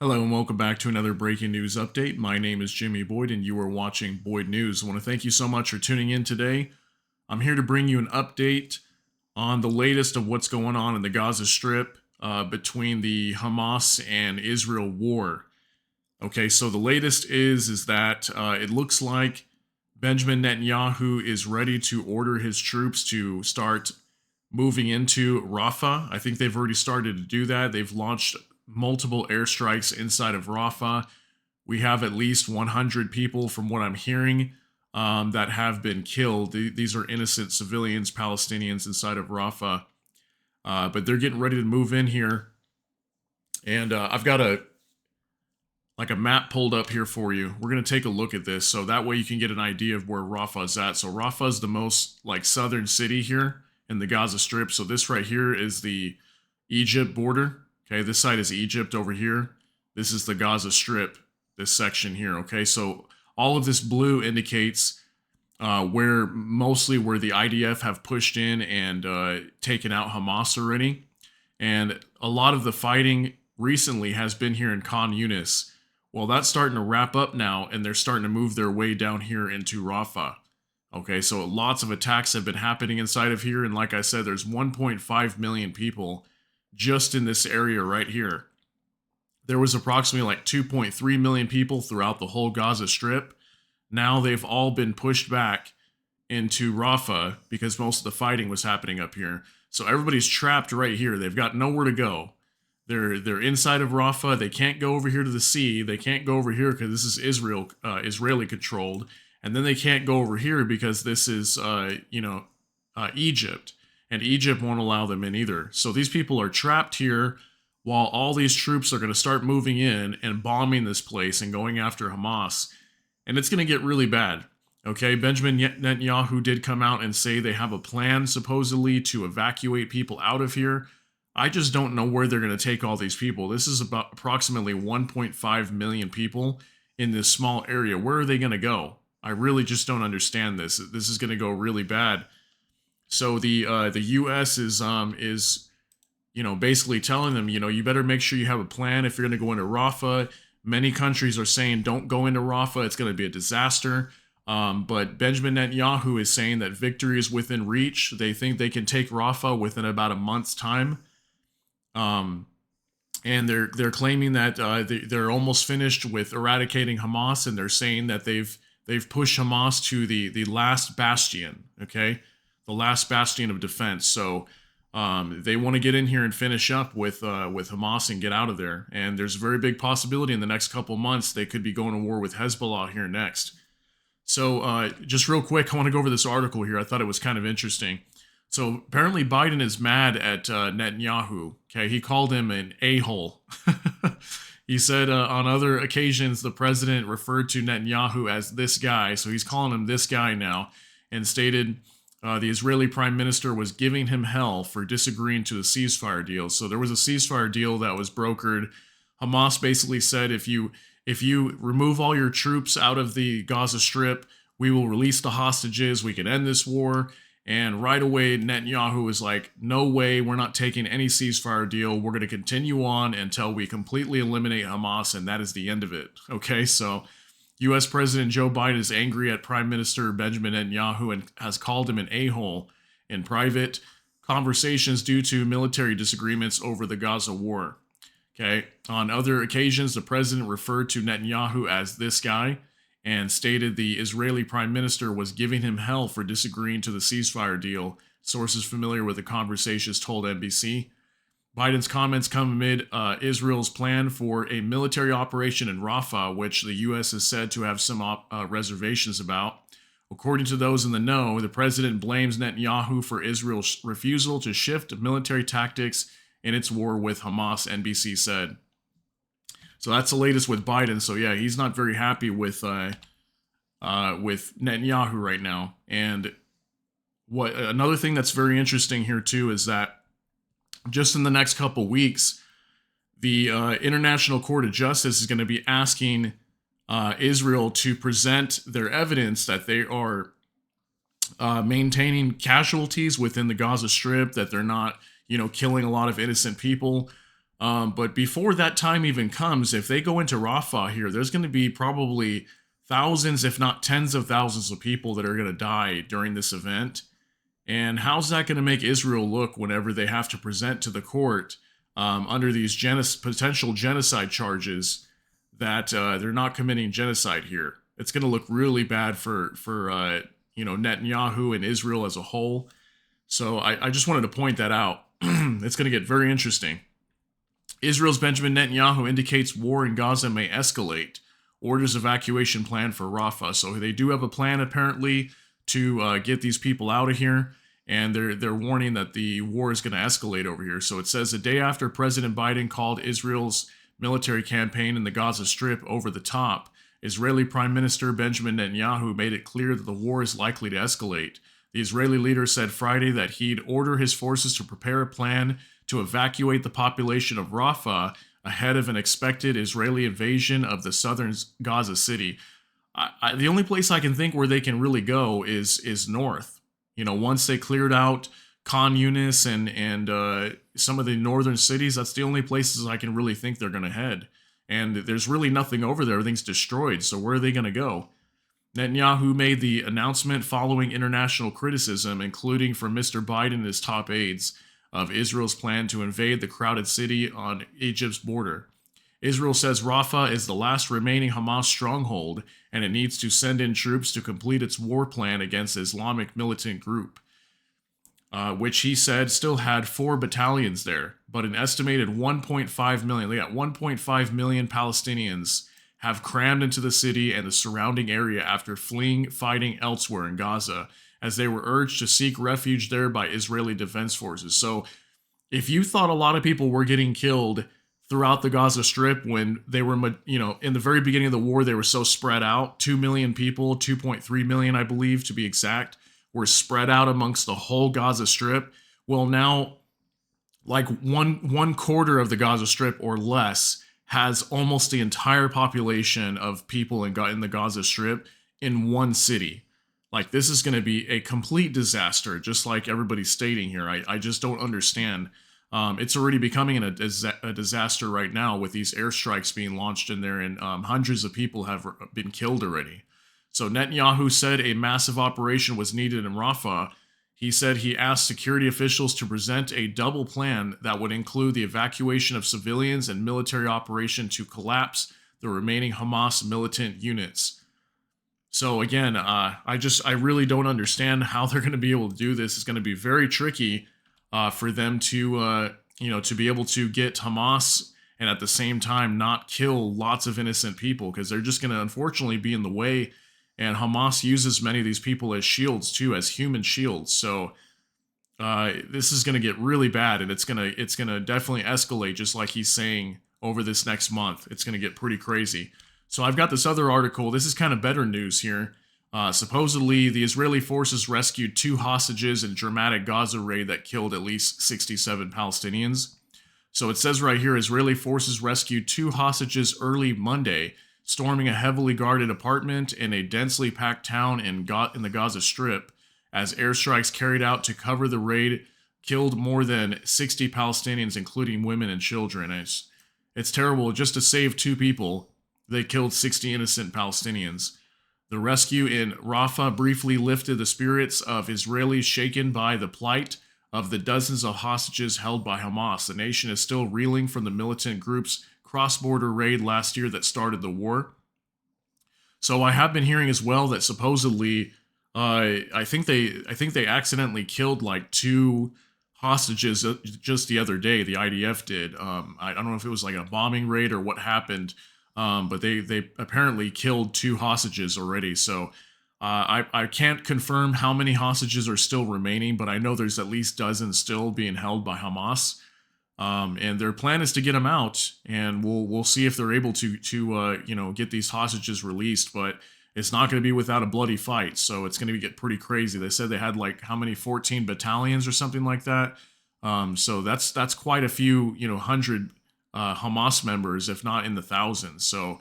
Hello and welcome back to another breaking news update. My name is Jimmy Boyd and you are watching Boyd News. I want to thank you so much for tuning in today. I'm here to bring you an update on the latest of what's going on in the Gaza Strip between the Hamas and Israel war. Okay, so the latest is that it looks like Benjamin Netanyahu is ready to order his troops to start moving into Rafah. I think they've already started to do that. They've launched multiple airstrikes inside of Rafah. We have at least 100 people, from what I'm hearing, that have been killed. These are innocent civilians, Palestinians inside of Rafah. But they're getting ready to move in here. And I've got a map pulled up here for you. We're going to take a look at this so that way you can get an idea of where Rafah is at. So Rafah is the most southern city here in the Gaza Strip. So this right here is the Egypt border. Okay, this side is Egypt over here. This is the Gaza Strip, this section here. Okay, so all of this blue indicates where the IDF have pushed in and taken out Hamas already. And a lot of the fighting recently has been here in Khan Yunis. Well, that's starting to wrap up now, and they're starting to move their way down here into Rafah. Okay, so lots of attacks have been happening inside of here, and like I said, there's 1.5 million people just in this area right here. There was approximately 2.3 million people throughout the whole Gaza Strip. Now they've all been pushed back into Rafah because most of the fighting was happening up here. So everybody's trapped right here. They've got nowhere to go. They're inside of Rafah. They can't go over here to the sea. They can't go over here because this is Israeli controlled, and then they can't go over here because this is Egypt, and Egypt won't allow them in either. So these people are trapped here while all these troops are going to start moving in and bombing this place and going after Hamas, and it's going to get really bad. Okay, Benjamin Netanyahu did come out and say they have a plan supposedly to evacuate people out of here. I just don't know where they're going to take all these people. This is about approximately 1.5 million people in this small area. Where are they going to go? I really just don't understand this. This is going to go really bad. So the U.S. is basically telling them, you better make sure you have a plan if you're going to go into Rafah. Many countries are saying don't go into Rafah. It's going to be a disaster. But Benjamin Netanyahu is saying that victory is within reach. They think they can take Rafah within about a month's time. And they're claiming that they're almost finished with eradicating Hamas, and they're saying that they've pushed Hamas to the last bastion, okay, the last bastion of defense. So they want to get in here and finish up with Hamas and get out of there. And there's a very big possibility in the next couple months they could be going to war with Hezbollah here next. So just real quick, I want to go over this article here. I thought it was kind of interesting. So apparently Biden is mad at Netanyahu. Okay, he called him an a-hole. He said on other occasions the president referred to Netanyahu as this guy. So he's calling him this guy now, and stated the Israeli prime minister was giving him hell for disagreeing to the ceasefire deal. So there was a ceasefire deal that was brokered. Hamas basically said if you remove all your troops out of the Gaza Strip, we will release the hostages. We can end this war. And right away, Netanyahu was like, no way, we're not taking any ceasefire deal. We're going to continue on until we completely eliminate Hamas, and that is the end of it. Okay, so U.S. President Joe Biden is angry at Prime Minister Benjamin Netanyahu and has called him an a-hole in private conversations due to military disagreements over the Gaza war. Okay, on other occasions, the president referred to Netanyahu as this guy and stated the Israeli prime minister was giving him hell for disagreeing to the ceasefire deal. Sources familiar with the conversations told NBC. Biden's comments come amid Israel's plan for a military operation in Rafah, which the U.S. is said to have some reservations about. According to those in the know, the president blames Netanyahu for Israel's refusal to shift military tactics in its war with Hamas, NBC said. So that's the latest with Biden. So yeah, he's not very happy with Netanyahu right now. And what another thing that's very interesting here too is that just in the next couple weeks, the International Court of Justice is going to be asking Israel to present their evidence that they are maintaining casualties within the Gaza Strip, that they're not, killing a lot of innocent people. But before that time even comes, if they go into Rafah here, there's going to be probably thousands, if not tens of thousands of people that are going to die during this event. And how's that going to make Israel look whenever they have to present to the court under these potential genocide charges that they're not committing genocide here? It's going to look really bad for Netanyahu and Israel as a whole. So I just wanted to point that out. It's going to get very interesting. Israel's Benjamin Netanyahu indicates war in Gaza may escalate. Orders evacuation plan for Rafah. So they do have a plan apparently to get these people out of here, and they're warning that the war is going to escalate over here. So it says a day after President Biden called Israel's military campaign in the Gaza Strip over the top, Israeli Prime Minister Benjamin Netanyahu made it clear that the war is likely to escalate. The Israeli leader said Friday that he'd order his forces to prepare a plan to evacuate the population of Rafah ahead of an expected Israeli invasion of the southern Gaza city. The only place I can think where they can really go is north. Once they cleared out Khan Yunis and some of the northern cities, that's the only places I can really think they're going to head. And there's really nothing over there. Everything's destroyed. So where are they going to go? Netanyahu made the announcement following international criticism, including from Mr. Biden and his top aides, of Israel's plan to invade the crowded city on Egypt's border. Israel says Rafah is the last remaining Hamas stronghold, and it needs to send in troops to complete its war plan against the Islamic militant group, which he said still had 4 battalions there. But an estimated 1.5 million, they got 1.5 million Palestinians have crammed into the city and the surrounding area after fleeing fighting elsewhere in Gaza, as they were urged to seek refuge there by Israeli defense forces. So if you thought a lot of people were getting killed throughout the Gaza Strip when they were, in the very beginning of the war, they were so spread out, 2 million people, 2.3 million, I believe, to be exact, were spread out amongst the whole Gaza Strip. Well, now, like one quarter of the Gaza Strip or less has almost the entire population of people in the Gaza Strip in one city. Like, this is going to be a complete disaster, just like everybody's stating here. I just don't understand. It's already becoming a disaster right now with these airstrikes being launched in there, and hundreds of people have been killed already. So Netanyahu said a massive operation was needed in Rafah. He said he asked security officials to present a double plan that would include the evacuation of civilians and military operation to collapse the remaining Hamas militant units. So again, I really don't understand how they're going to be able to do this. It's going to be very tricky for them to be able to get Hamas and at the same time not kill lots of innocent people, because they're just going to unfortunately be in the way. And Hamas uses many of these people as shields too, as human shields. So this is going to get really bad, and it's gonna definitely escalate, just like he's saying, over this next month. It's going to get pretty crazy. So I've got this other article. This is kind of better news here. Supposedly, the Israeli forces rescued 2 hostages in a dramatic Gaza raid that killed at least 67 Palestinians. So it says right here, Israeli forces rescued 2 hostages early Monday, storming a heavily guarded apartment in a densely packed town in the Gaza Strip, as airstrikes carried out to cover the raid killed more than 60 Palestinians, including women and children. It's terrible. Just to save 2 people, they killed 60 innocent Palestinians. The rescue in Rafah briefly lifted the spirits of Israelis shaken by the plight of the dozens of hostages held by Hamas. The nation is still reeling from the militant group's cross-border raid last year that started the war. So I have been hearing as well that supposedly, I think they accidentally killed like 2 hostages just the other day. The IDF did. I don't know if it was like a bombing raid or what happened. But they apparently killed 2 hostages already. So I can't confirm how many hostages are still remaining, but I know there's at least dozens still being held by Hamas. And their plan is to get them out, and we'll see if they're able to get these hostages released. But it's not going to be without a bloody fight. So it's going to get pretty crazy. They said they had 14 battalions or something like that. So that's quite a few, 100 Hamas members, if not in the thousands. So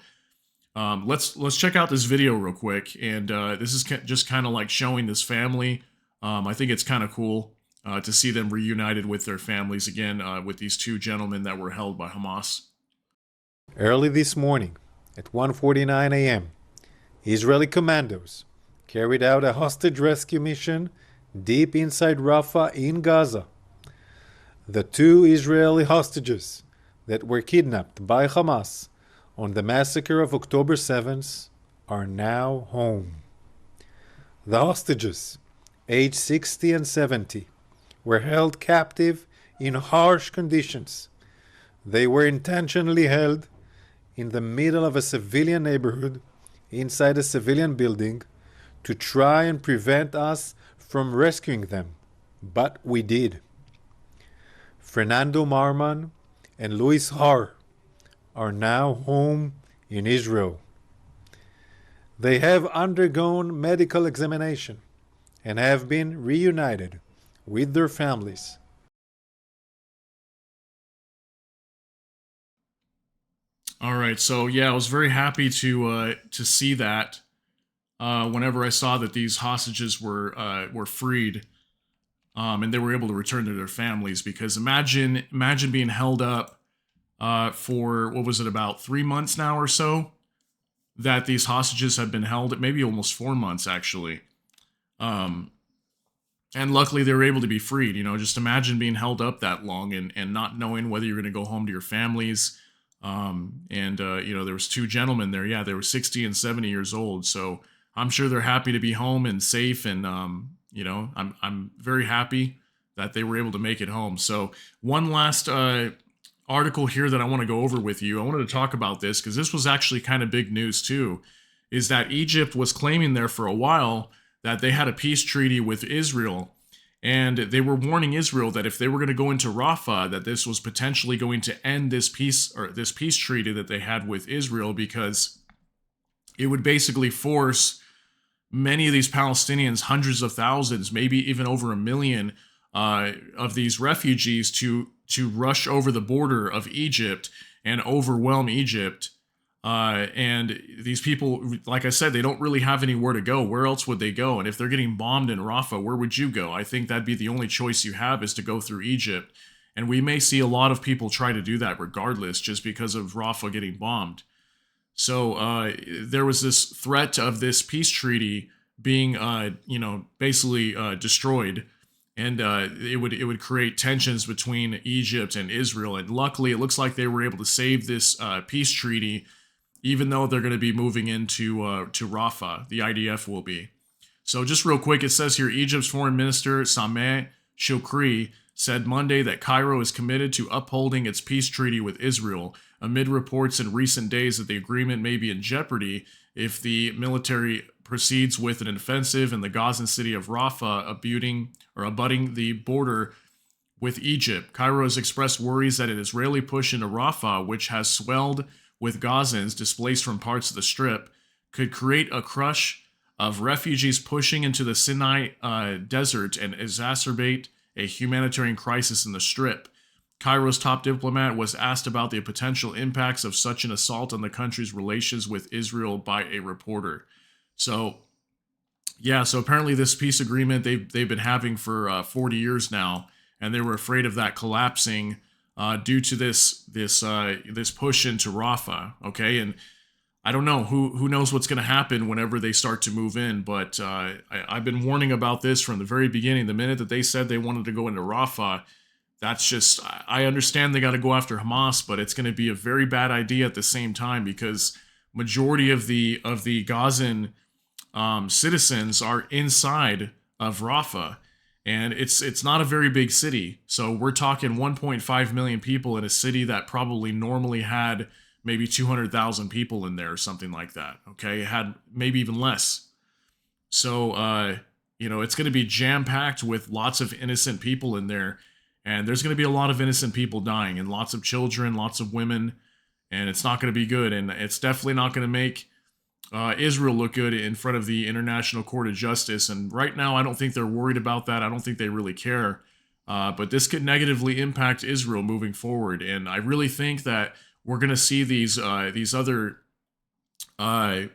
let's check out this video real quick, and this is just kind of like showing this family. I think it's kind of cool. to see them reunited with their families again with these two gentlemen that were held by Hamas. Early this morning, at 1:49 a.m., Israeli commandos carried out a hostage rescue mission deep inside Rafah in Gaza. The two Israeli hostages that were kidnapped by Hamas on the massacre of October 7th are now home. The hostages, aged 60 and 70, were held captive in harsh conditions. They were intentionally held in the middle of a civilian neighborhood inside a civilian building to try and prevent us from rescuing them. But we did. Fernando Marman and Luis Har are now home in Israel. They have undergone medical examination and have been reunited with their families. All right, so yeah, I was very happy to see that whenever I saw that these hostages were freed, and they were able to return to their families. Because imagine being held up for what was it, about 3 months now or so that these hostages have been held, maybe almost 4 months actually. Um, and luckily they were able to be freed. Just imagine being held up that long and not knowing whether you're going to go home to your families. There was two gentlemen there. Yeah, they were 60 and 70 years old. So I'm sure they're happy to be home and safe. And I'm very happy that they were able to make it home. So one last article here that I want to go over with you. I wanted to talk about this because this was actually kind of big news too. Is that Egypt was claiming there for a while that they had a peace treaty with Israel. And they were warning Israel that if they were going to go into Rafah, that this was potentially going to end this peace treaty that they had with Israel, because it would basically force many of these Palestinians, hundreds of thousands, maybe even over 1 million of these refugees to rush over the border of Egypt and overwhelm Egypt. And these people, like I said, they don't really have anywhere to go. Where else would they go? And if they're getting bombed in Rafah, where would you go? I think that'd be the only choice you have, is to go through Egypt. And we may see a lot of people try to do that regardless, just because of Rafah getting bombed. So there was this threat of this peace treaty being, basically destroyed. And it would create tensions between Egypt and Israel. And luckily, it looks like they were able to save this peace treaty, even though they're going to be moving into to Rafah. The IDF will be. So just real quick, it says here, Egypt's foreign minister, Sameh Shoukry, said Monday that Cairo is committed to upholding its peace treaty with Israel, amid reports in recent days that the agreement may be in jeopardy if the military proceeds with an offensive in the Gazan city of Rafah, abutting the border with Egypt. Cairo has expressed worries that an Israeli push into Rafah, which has swelled with Gazans displaced from parts of the Strip, could create a crush of refugees pushing into the Sinai desert and exacerbate a humanitarian crisis in the Strip. Cairo's top diplomat was asked about the potential impacts of such an assault on the country's relations with Israel by a reporter. So apparently this peace agreement they've been having for 40 years now, and they were afraid of that collapsing due to this push into Rafah. Okay, and I don't know who knows what's going to happen whenever they start to move in, but I've been warning about this from the very beginning. The minute that they said they wanted to go into Rafah, that's just, I understand they got to go after Hamas, but it's going to be a very bad idea at the same time, because majority of the Gazan citizens are inside of Rafah. And it's not a very big city. So we're talking 1.5 million people in a city that probably normally had maybe 200,000 people in there or something like that. Okay, it had maybe even less. So, it's going to be jam-packed with lots of innocent people in there. And there's going to be a lot of innocent people dying, and lots of children, lots of women. And it's not going to be good. And it's definitely not going to make Israel look good in front of the International Court of Justice. And right now, I don't think they're worried about that. I don't think they really care. But this could negatively impact Israel moving forward. And I really think that we're going to see these other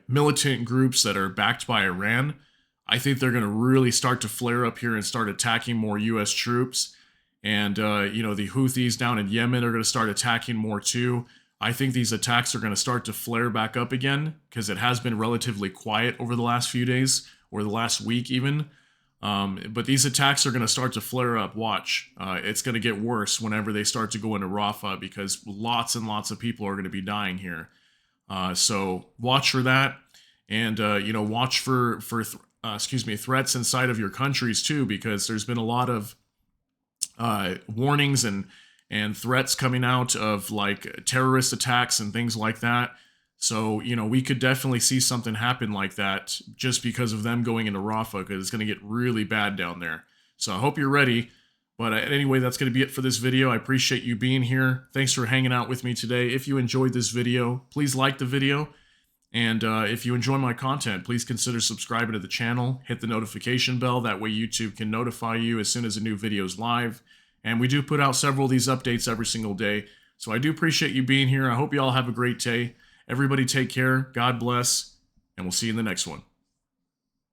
militant groups that are backed by Iran. I think they're going to really start to flare up here and start attacking more U.S. troops. And, the Houthis down in Yemen are going to start attacking more too. I think these attacks are going to start to flare back up again because it has been relatively quiet over the last few days or the last week even. But these attacks are going to start to flare up. Watch. It's going to get worse whenever they start to go into Rafah because lots and lots of people are going to be dying here. So watch for that. And, watch for threats inside of your countries too, because there's been a lot of warnings and threats coming out of like terrorist attacks and things like that. So, we could definitely see something happen like that just because of them going into Rafah, because it's going to get really bad down there. So I hope you're ready. But anyway, that's going to be it for this video. I appreciate you being here. Thanks for hanging out with me today. If you enjoyed this video, please like the video. And if you enjoy my content, please consider subscribing to the channel. Hit the notification bell. That way YouTube can notify you as soon as a new video is live. And we do put out several of these updates every single day. So I do appreciate you being here. I hope you all have a great day. Everybody take care. God bless. And we'll see you in the next one.